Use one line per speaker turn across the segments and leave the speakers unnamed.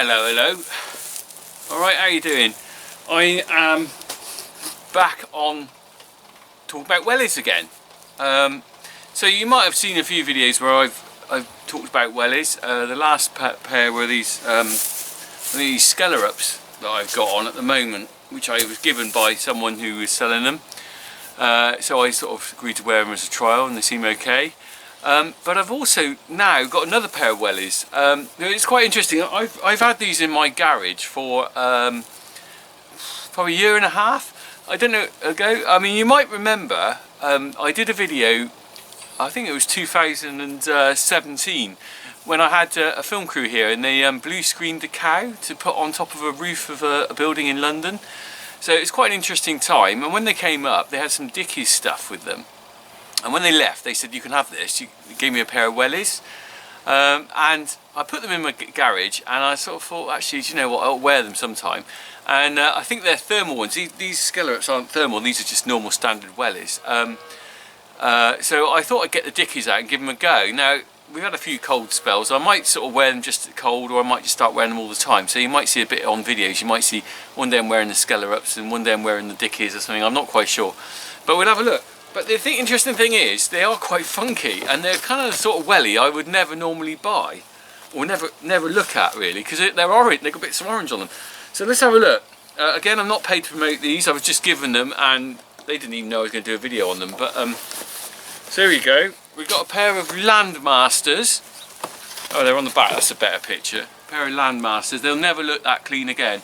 Hello. Alright, how you doing? I am back on talking about wellies again. So you might have seen a few videos where I've talked about wellies. The last pair were these scallops that I've got on at the moment, which I was given by someone who was selling them. So I sort of agreed to wear them as a trial and they seem okay. But I've also now got another pair of wellies. It's quite interesting. I've had these in my garage for probably a year and a half. I don't know ago. I mean, you might remember I did a video. I think it was 2017 when I had a film crew here and they blue screened a cow to put on top of a roof of a building in London. So it's quite an interesting time. And when they came up, they had some Dickies stuff with them. And when they left, they said, you can have this. You gave me a pair of wellies. And I put them in my garage and I sort of thought, actually, do you know what, I'll wear them sometime. And I think they're thermal ones. These scallops aren't thermal, these are just normal standard wellies. So I thought I'd get the Dickies out and give them a go. Now, we've had a few cold spells. I might sort of wear them just cold, or I might just start wearing them all the time. So you might see a bit on videos. You might see one day I'm wearing the scallops and one day I'm wearing the Dickies or something. I'm not quite sure. But we'll have a look. But the interesting thing is, they are quite funky, and they're kind of the sort of welly I would never normally buy, or never look at really, because they're orange. They've got bits of orange on them. So let's have a look. Again, I'm not paid to promote these. I was just given them, and they didn't even know I was going to do a video on them. But so here we go. We've got a pair of Landmasters. Oh, they're on the back. That's a better picture. A pair of Landmasters. They'll never look that clean again.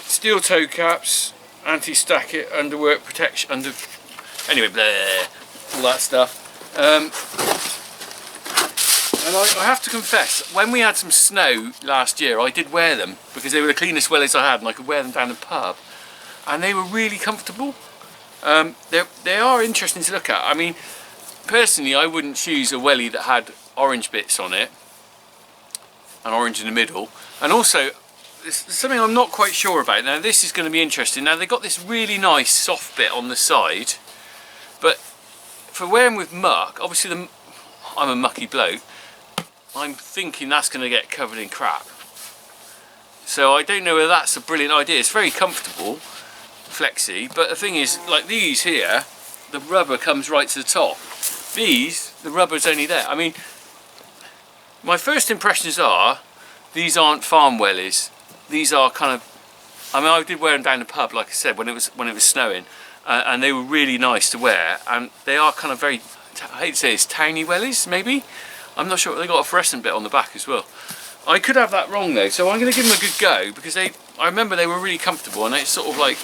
Steel toe caps. Anti-stack underwork protection anyway, blah, all that stuff. And I have to confess, when we had some snow last year, I did wear them because they were the cleanest wellies I had, and I could wear them down the pub, and they were really comfortable. They are interesting to look at. I mean, personally, I wouldn't choose a wellie that had orange bits on it and orange in the middle, and also there's something I'm not quite sure about. Now this is going to be interesting. Now they've got this really nice soft bit on the side, but for wearing with muck, obviously I'm a mucky bloke, I'm thinking that's going to get covered in crap. So I don't know whether that's a brilliant idea. It's very comfortable, flexy, but the thing is, like these here, the rubber comes right to the top. These, the rubber's only there. I mean, my first impressions are, these aren't farm wellies. These are kind of, I mean, I did wear them down the pub, like I said, when it was snowing, and they were really nice to wear, and they are kind of very, I hate to say it's towny wellies, maybe? I'm not sure. They got a fluorescent bit on the back as well. I could have that wrong though, so I'm going to give them a good go, because I remember they were really comfortable, and it's sort of like,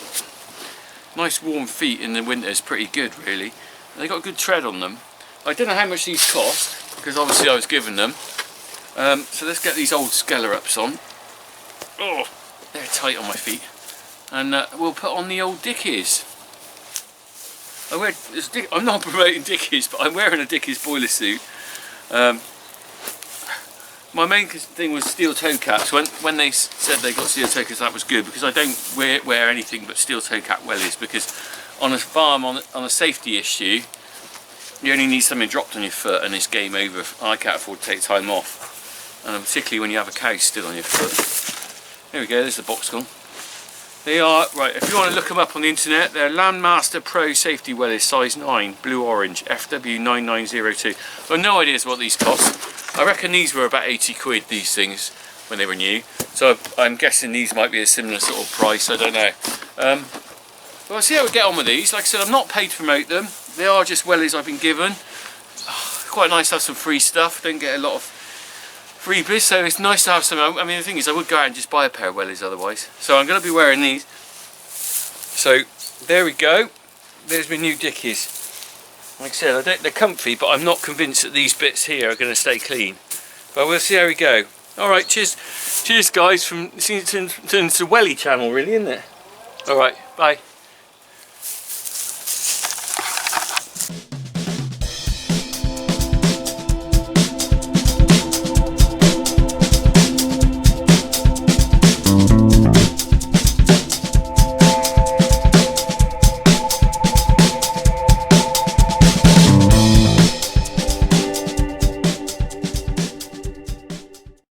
nice warm feet in the winter is pretty good really. And they got a good tread on them. I don't know how much these cost, because obviously I was given them. So let's get these old scallops on. Oh, they're tight on my feet. And we'll put on the old Dickies. I'm not promoting Dickies, but I'm wearing a Dickies boiler suit. My main thing was steel toe caps. When they said they got steel toe caps, that was good, because I don't wear anything but steel toe cap wellies, because on a farm, on a safety issue, you only need something dropped on your foot and it's game over. I can't afford to take time off. And particularly when you have a cow still on your foot. There we go, there's the box gone. They are, right, if you want to look them up on the internet, they're Landmaster Pro Safety Wellies, size 9, blue-orange, FW9902. I've got no idea what these cost. I reckon these were about 80 quid, these things, when they were new. So I'm guessing these might be a similar sort of price, I don't know. But I'll see how we get on with these. Like I said, I'm not paid to promote them. They are just wellies I've been given. Quite nice to have some free stuff. Don't get a lot of freebies, so it's nice to have some. I mean, the thing is, I would go out and just buy a pair of wellies otherwise. So I'm going to be wearing these. So there we go. There's my new Dickies. Like I said, they're comfy, but I'm not convinced that these bits here are going to stay clean. But we'll see how we go. Alright, cheers guys, from turns to welly channel really, isn't it? Alright, bye.